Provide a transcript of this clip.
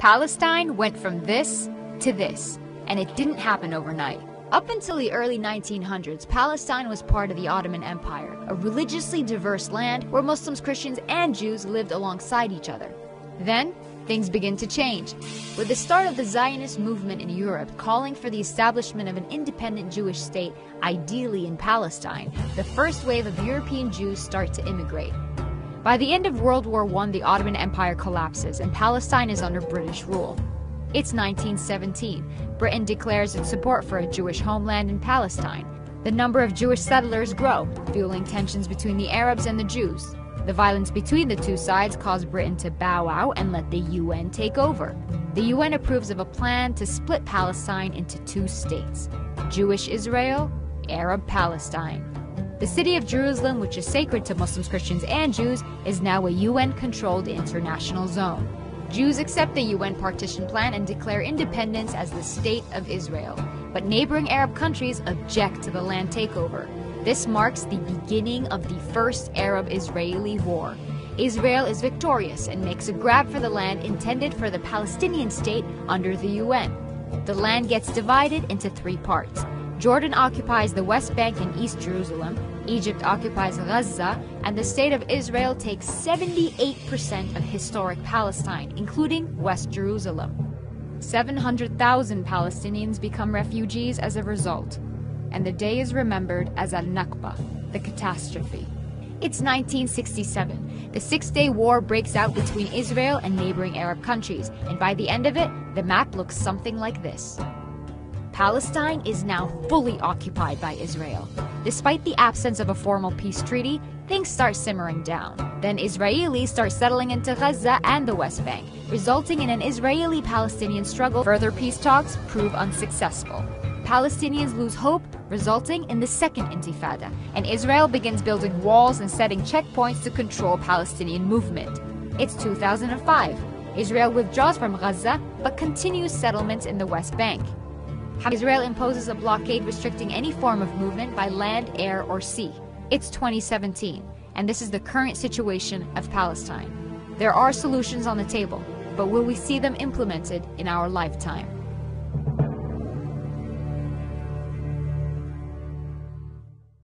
Palestine went from this to this, and it didn't happen overnight. Up until the early 1900s, Palestine was part of the Ottoman Empire, a religiously diverse land where Muslims, Christians, and Jews lived alongside each other. Then, things begin to change, with the start of the Zionist movement in Europe calling for the establishment of an independent Jewish state, ideally in Palestine. The first wave of European Jews start to immigrate. By the end of World War I, the Ottoman Empire collapses and Palestine is under British rule. It's 1917. Britain declares its support for a Jewish homeland in Palestine. The number of Jewish settlers grow, fueling tensions between the Arabs and the Jews. The violence between the two sides caused Britain to bow out and let the UN take over. The UN approves of a plan to split Palestine into two states: Jewish Israel, Arab Palestine. The city of Jerusalem, which is sacred to Muslims, Christians, and Jews, is now a UN-controlled international zone. Jews accept the UN partition plan and declare independence as the State of Israel, but neighboring Arab countries object to the land takeover. This marks the beginning of the First Arab-Israeli War. Israel is victorious and makes a grab for the land intended for the Palestinian state under the UN. The land gets divided into three parts. Jordan occupies the West Bank and East Jerusalem, Egypt occupies Gaza, and the State of Israel takes 78% of historic Palestine, including West Jerusalem. 700,000 Palestinians become refugees as a result, and the day is remembered as Al-Nakba, the catastrophe. It's 1967. The Six-Day War breaks out between Israel and neighboring Arab countries, and by the end of it, the map looks something like this. Palestine is now fully occupied by Israel. Despite the absence of a formal peace treaty, things start simmering down. Then Israelis start settling into Gaza and the West Bank, resulting in an Israeli-Palestinian struggle. Further peace talks prove unsuccessful. Palestinians lose hope, resulting in the Second Intifada, and Israel begins building walls and setting checkpoints to control Palestinian movement. It's 2005. Israel withdraws from Gaza, but continues settlements in the West Bank. Israel imposes a blockade restricting any form of movement by land, air, or sea. It's 2017, and this is the current situation of Palestine. There are solutions on the table, but will we see them implemented in our lifetime?